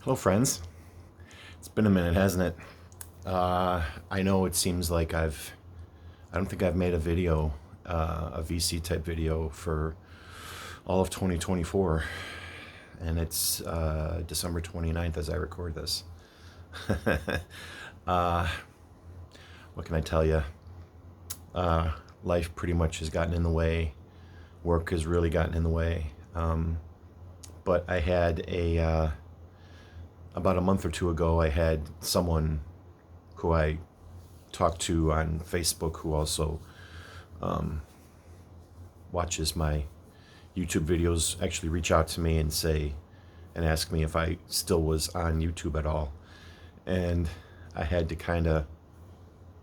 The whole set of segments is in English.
Hello, friends. It's been a minute, hasn't it? I know it seems like I don't think I've made a video, a VC type video for all of 2024. And it's December 29th as I record this. uh, what can I tell you? Uh, Life pretty much has gotten in the way. Work has really gotten in the way. But I had about a month or two ago, I had someone who I talked to on Facebook who also watches my YouTube videos actually reach out to me and say and ask me if I still was on YouTube at all. And I had to kind of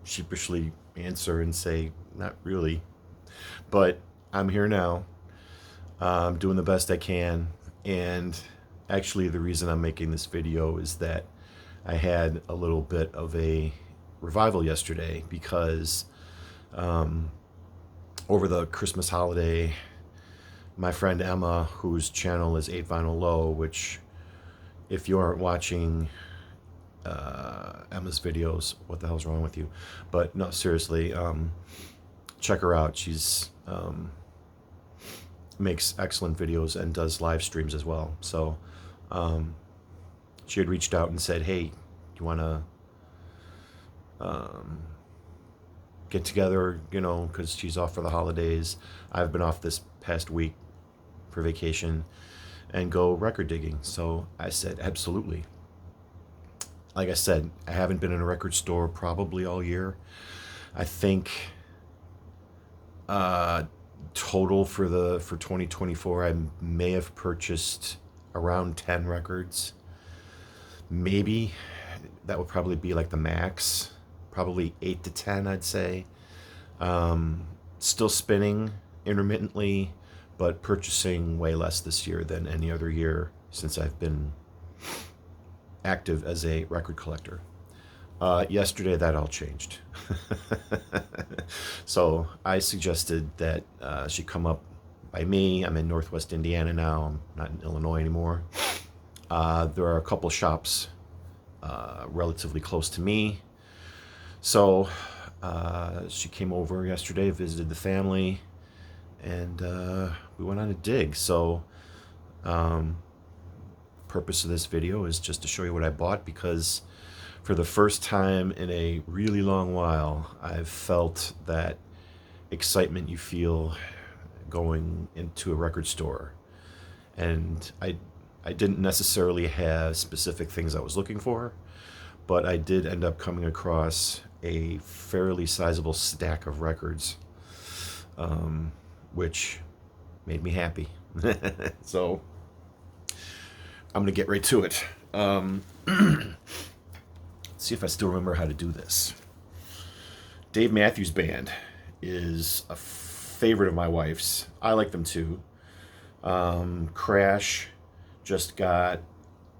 sheepishly answer and say, not really. But I'm here now. I'm doing the best I can. And actually, the reason I'm making this video is that I had a little bit of a revival yesterday because over the Christmas holiday, my friend Emma, whose channel is 8 Vinyl Low, which if you aren't watching Emma's videos, what the hell's wrong with you? But no, seriously, check her out. She's makes excellent videos and does live streams as well. So she had reached out and said, hey, do you want to get together, because she's off for the holidays. I've been off this past week for vacation and go record digging. So I said, absolutely. Like I said, I haven't been in a record store probably all year. I think total for 2024, I may have purchased around 10 records. Maybe that would probably be like the max. Probably 8 to 10, I'd say. Still spinning intermittently, but purchasing way less this year than any other year since I've been active as a record collector. Yesterday, that all changed. So I suggested that she come up by me. I'm in Northwest Indiana now. I'm not in Illinois anymore. There are a couple shops relatively close to me. So she came over yesterday, visited the family, and we went on a dig. So purpose of this video is just to show you what I bought, because for the first time in a really long while, I've felt that excitement you feel going into a record store. And I didn't necessarily have specific things I was looking for, but I did end up coming across a fairly sizable stack of records, which made me happy. So I'm going to get right to it. See if I still remember how to do this. Dave Matthews Band is a favorite of my wife's. I like them too. Crash just got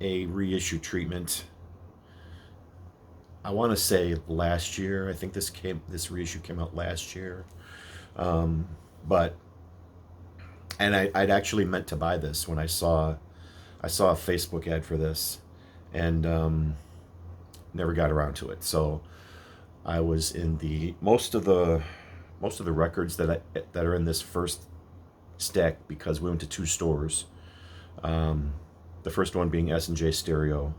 a reissue treatment. I want to say last year. I think this reissue came out last year. But I'd actually meant to buy this when I saw a Facebook ad for this, and never got around to it. So I was in the most of the records that are in this first stack, because we went to two stores. The first one being S&J Stereo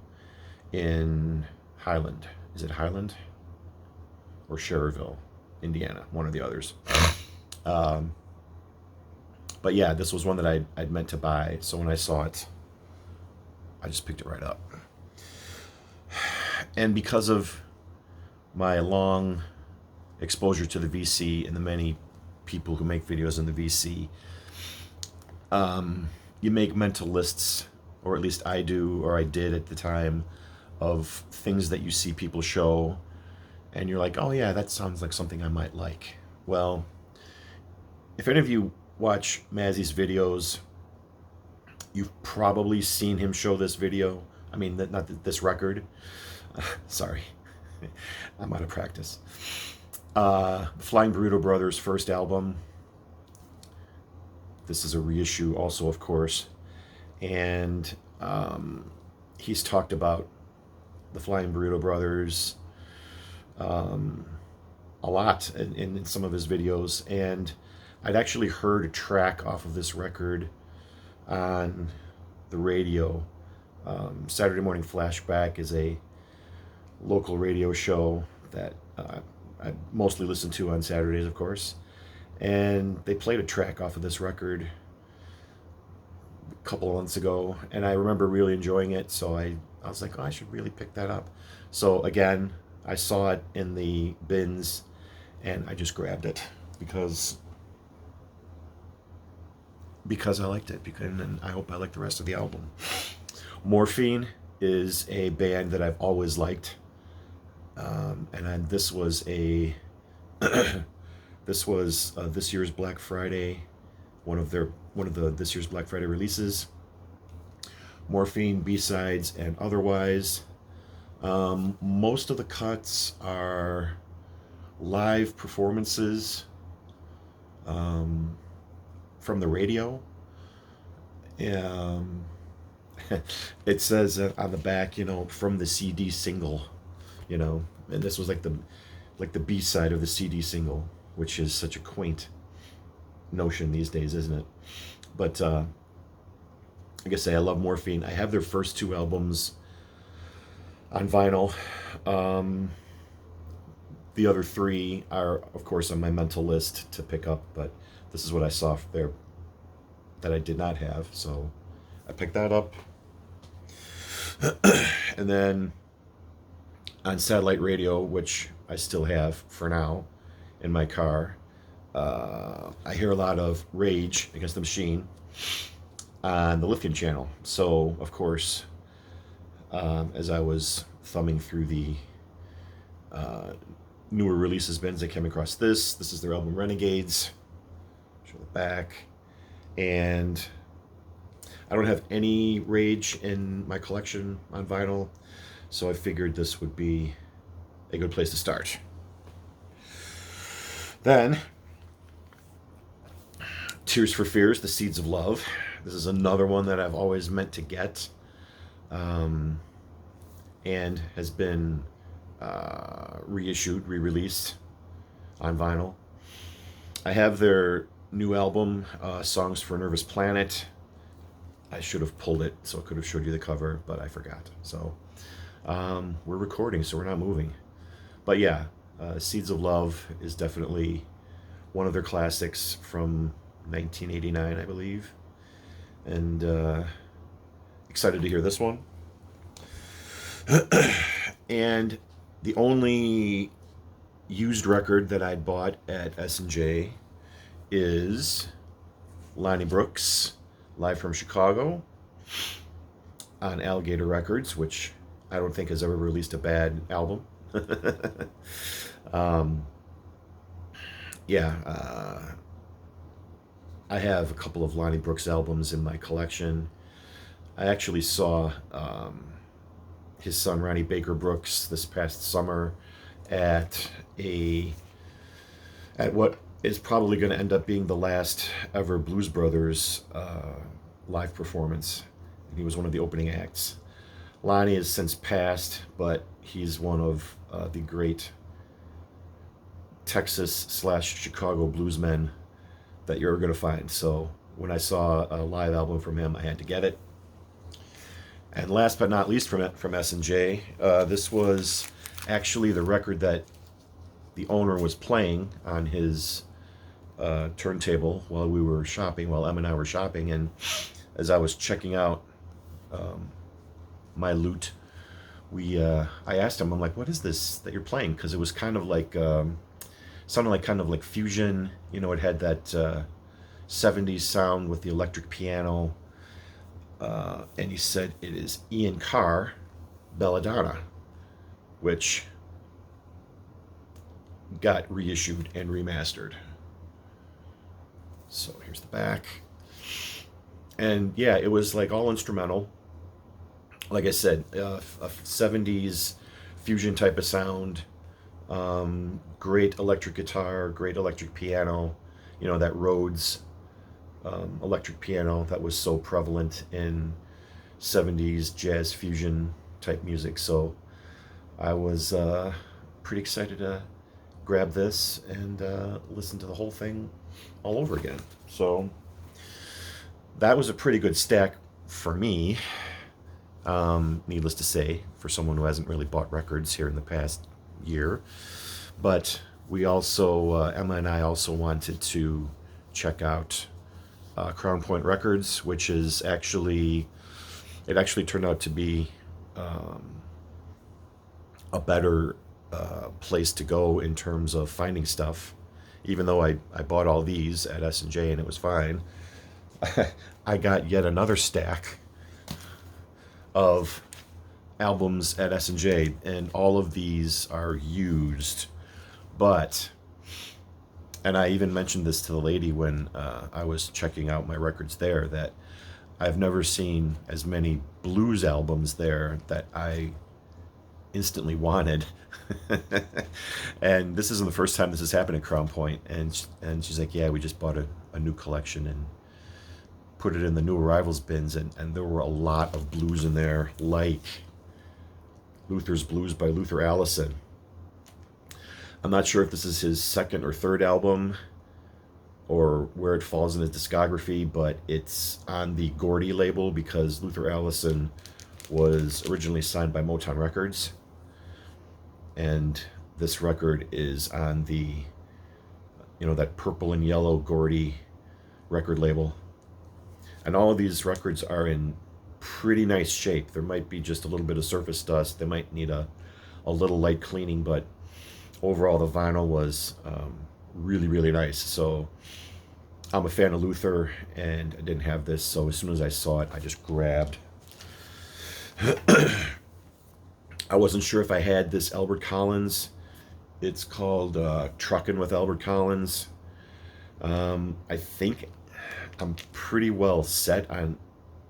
in Highland. Is it Highland or Schererville, Indiana? One or the others. But yeah, this was one that I'd meant to buy. So when I saw it, I just picked it right up. And because of my long exposure to the VC and the many people who make videos in the VC, you make mental lists, or at least I do, or I did at the time, of things that you see people show, and you're like, oh yeah, that sounds like something I might like. Well, if any of you watch Mazzy's videos, you've probably seen him show this video. I mean, not this record. Sorry, I'm out of practice. Flying Bruto Brothers' first album. This is a reissue also, of course. And he's talked about the Flying Bruto Brothers a lot in some of his videos, and I'd actually heard a track off of this record on the radio. Saturday Morning Flashback is a local radio show that I mostly listen to on Saturdays, of course, and they played a track off of this record a couple of months ago, and I remember really enjoying it, so I was like, oh, I should really pick that up. So again, I saw it in the bins, and I just grabbed it because I liked it, and I hope I like the rest of the album. Morphine is a band that I've always liked, and this was this year's Black Friday, one of this year's Black Friday releases. Morphine, B-sides and otherwise. Most of the cuts are live performances from the radio. It says on the back, from the CD single, and this was like the B-side of the CD single, which is such a quaint notion these days, isn't it? But like I say, I love Morphine. I have their first two albums on vinyl. The other three are, of course, on my mental list to pick up, but this is what I saw there that I did not have, so I picked that up. And then on satellite radio, which I still have for now in my car, I hear a lot of Rage Against the Machine on the Lithium channel. So, of course, as I was thumbing through the newer releases bins, I came across this. This is their album Renegades. Show the back. And I don't have any Rage in my collection on vinyl, so I figured this would be a good place to start. Then, Tears for Fears, The Seeds of Love. This is another one that I've always meant to get, and has been reissued, re-released on vinyl. I have their new album, Songs for a Nervous Planet. I should have pulled it so I could have showed you the cover, but I forgot. So we're recording, so we're not moving. But yeah, Seeds of Love is definitely one of their classics from 1989, I believe. And excited to hear this one. And the only used record that I'd bought at S&J is Lonnie Brooks, Live from Chicago, on Alligator Records, which I don't think has ever released a bad album. I have a couple of Lonnie Brooks albums in my collection. I actually saw his son Ronnie Baker Brooks this past summer at what is probably going to end up being the last ever Blues Brothers live performance. He was one of the opening acts. Lonnie has since passed, but he's one of the great Texas/Chicago bluesmen that you're going to find. So when I saw a live album from him, I had to get it. And last but not least from S&J, this was actually the record that the owner was playing on his turntable while Em and I were shopping. And as I was checking out my loot, I asked him, I'm like, what is this that you're playing? Because it was kind of like, sounded like kind of like fusion. It had that 70s sound with the electric piano. And he said it is Ian Carr, Belladonna, which got reissued and remastered. So here's the back. And yeah, it was like all instrumental. Like I said, a 70s fusion type of sound. Great electric guitar, great electric piano. That Rhodes electric piano that was so prevalent in 70s jazz fusion type music. So I was pretty excited to grab this and listen to the whole thing all over again. So that was a pretty good stack for me. Needless to say, for someone who hasn't really bought records here in the past year. But we also, Emma and I also wanted to check out Crown Point Records, which is actually, it actually turned out to be a better place to go in terms of finding stuff. Even though I bought all these at S&J and it was fine, I got yet another stack of albums at S&J, and all of these are used. But, and I even mentioned this to the lady when I was checking out my records there, that I've never seen as many blues albums there that I instantly wanted. And this isn't the first time this has happened at Crown Point. And she's like, yeah, we just bought a new collection and put it in the new arrivals bins, and there were a lot of blues in there, like Luther's Blues by Luther Allison. I'm not sure if this is his second or third album or where it falls in his discography, but it's on the Gordy label because Luther Allison was originally signed by Motown Records, and this record is on the, that purple and yellow Gordy record label. And all of these records are in pretty nice shape. There might be just a little bit of surface dust. They might need a little light cleaning, but overall the vinyl was really, really nice. So I'm a fan of Luther, and I didn't have this, so as soon as I saw it, I just grabbed. I wasn't sure if I had this Albert Collins. It's called Truckin' with Albert Collins. I think I'm pretty well set on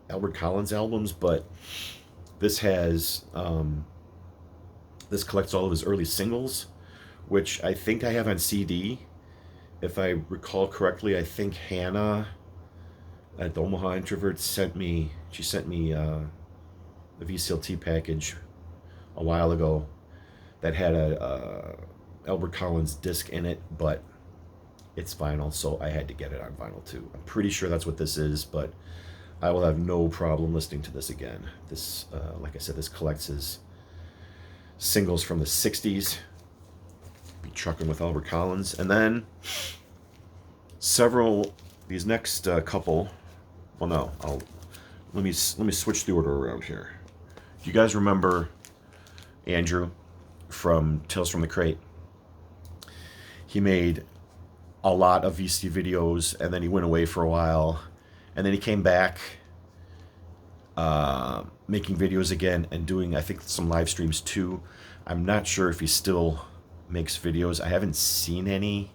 Albert Collins albums, but this has this collects all of his early singles, which I think I have on CD. If I recall correctly, I think Hannah at the Omaha Introvert sent me the VCLT package a while ago that had a Albert Collins disc in it, but it's vinyl, so I had to get it on vinyl too. I'm pretty sure that's what this is, but I will have no problem listening to this again. This, like I said, this collects his singles from the 60s. Be trucking with Albert Collins. And then these next couple, well no, let me switch the order around here. Do you guys remember Andrew from Tales from the Crate? He made a lot of VC videos, and then he went away for a while, and then he came back making videos again and doing, I think, some live streams too. I'm not sure if he still makes videos. I haven't seen any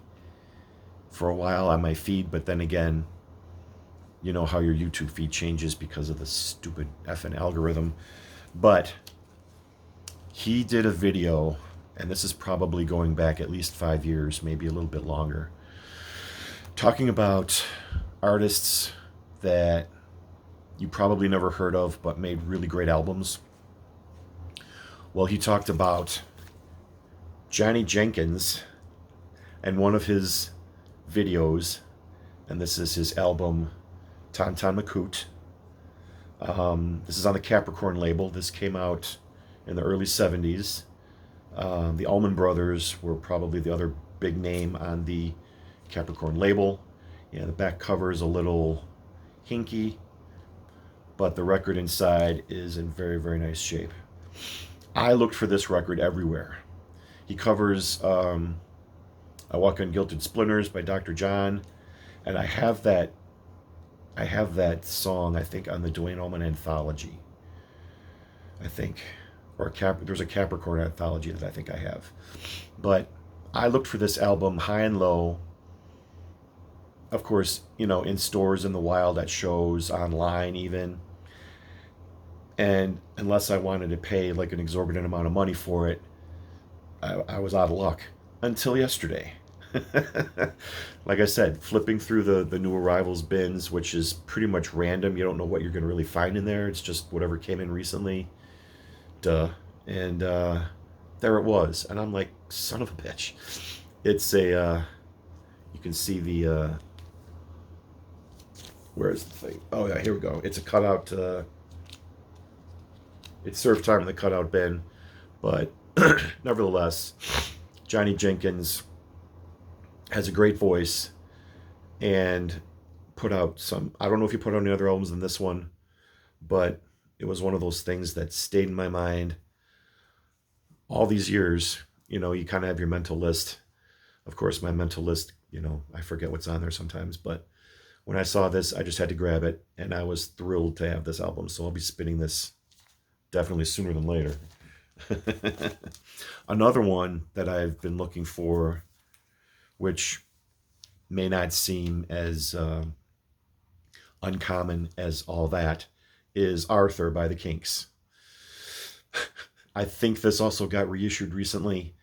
for a while on my feed, but then again, you know how your YouTube feed changes because of the stupid effing algorithm. But he did a video, and this is probably going back at least 5 years, maybe a little bit longer, talking about artists that you probably never heard of but made really great albums. Well, he talked about Johnny Jenkins and one of his videos, and this is his album Ton Ton Macoute. This is on the Capricorn label. This came out in the early 70s. The Allman Brothers were probably the other big name on the Capricorn label. Yeah, the back cover is a little hinky, but the record inside is in very, very nice shape. I looked for this record everywhere. He covers I Walk on Gilded Splinters by Dr. John, and I have that song, I think, on the Duane Allman anthology. I think, or there's a Capricorn anthology that I think I have. But I looked for this album high and low. Of course, in stores, in the wild, at shows, online even. And unless I wanted to pay like an exorbitant amount of money for it, I was out of luck until yesterday. Like I said, flipping through the new arrivals bins, which is pretty much random. You don't know what you're going to really find in there. It's just whatever came in recently. Duh. And there it was. And I'm like, son of a bitch. It's a, you can see the, where's the thing? Oh, yeah, here we go. It's a cutout, it's surf time in the cutout bin. But nevertheless, Johnny Jenkins has a great voice and put out some, I don't know if he put out any other albums than this one, but it was one of those things that stayed in my mind all these years. You know, you kind of have your mental list. Of course, my mental list, you know, I forget what's on there sometimes, but when I saw this, I just had to grab it, and I was thrilled to have this album. So I'll be spinning this definitely sooner than later. Another one that I've been looking for, which may not seem as uncommon as all that, is Arthur by the Kinks. I think this also got reissued recently.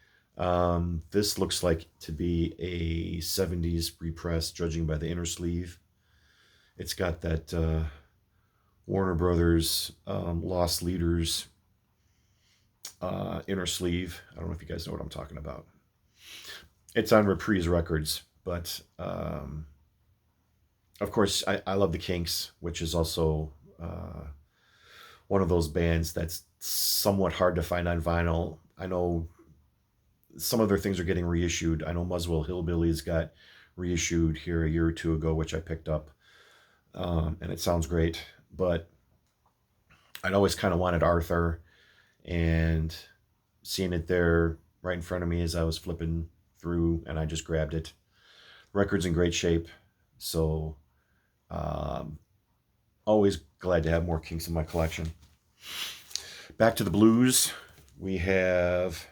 This looks like to be a 70s repress, judging by the inner sleeve. It's got that Warner Brothers Lost Leaders inner sleeve. I don't know if you guys know what I'm talking about. It's on Reprise Records, but of course, I love the Kinks, which is also one of those bands that's somewhat hard to find on vinyl. I know some of their things are getting reissued. I know Muswell Hillbillies got reissued here a year or two ago, which I picked up, and it sounds great. But I'd always kind of wanted Arthur, and seeing it there right in front of me as I was flipping through, and I just grabbed it. Record's in great shape, so always glad to have more Kinks in my collection. Back to the blues, we have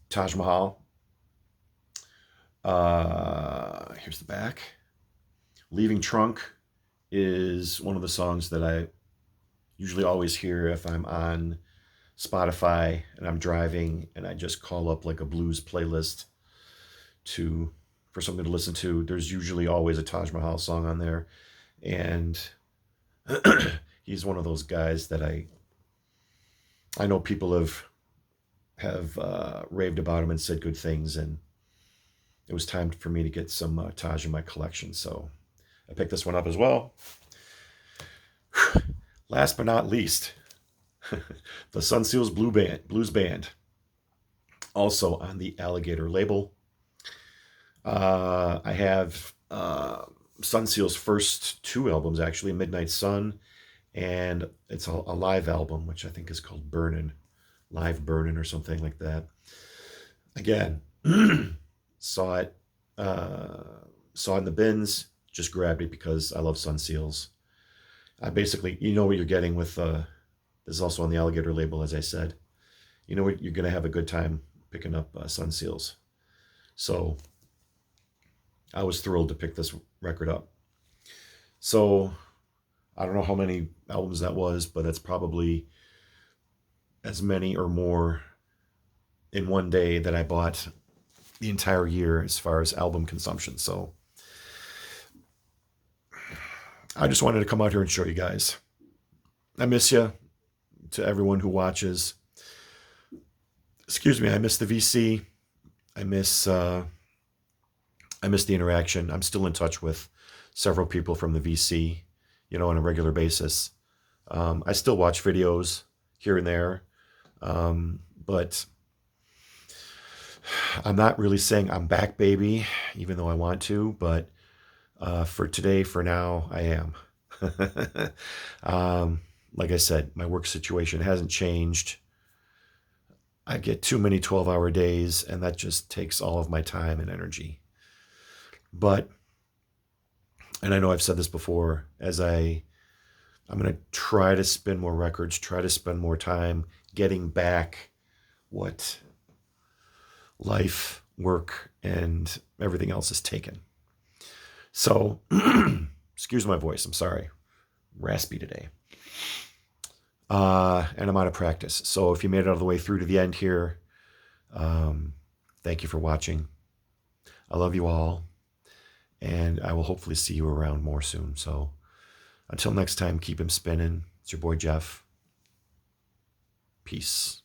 Taj Mahal. Here's the back. Leaving Trunk is one of the songs that I usually always hear if I'm on Spotify and I'm driving and I just call up like a blues playlist for something to listen to. There's usually always a Taj Mahal song on there, and he's one of those guys that I know people have raved about him and said good things, and it was time for me to get some Taj in my collection, so I picked this one up as well. Last but not least, the Sun Seals Blues Band, also on the Alligator label. I have Sun Seal's first two albums, actually, Midnight Sun, and it's a live album, which I think is called Live Burnin' or something like that. Again, saw it in the bins, just grabbed it because I love Sun Seals. I basically, you know what you're getting with, this is also on the Alligator label, as I said. You know what, you're going to have a good time picking up Sun Seals. So I was thrilled to pick this record up. So I don't know how many albums that was, but that's probably as many or more in one day that I bought the entire year as far as album consumption. So I just wanted to come out here and show you guys. I miss you, to everyone who watches. Excuse me, I miss the VC. I miss the interaction. I'm still in touch with several people from the VC, you know, on a regular basis. I still watch videos here and there, but I'm not really saying I'm back, baby, even though I want to, but for today, for now, I am. Like I said, my work situation hasn't changed. I get too many 12-hour days, and that just takes all of my time and energy. But, and I know I've said this before, I'm going to try to spin more records, try to spend more time getting back what life, work, and everything else is taken. So, excuse my voice, I'm sorry. Raspy today. And I'm out of practice. So if you made it all the way through to the end here, thank you for watching. I love you all, and I will hopefully see you around more soon. So until next time, keep him spinning. It's your boy Jeff. Peace.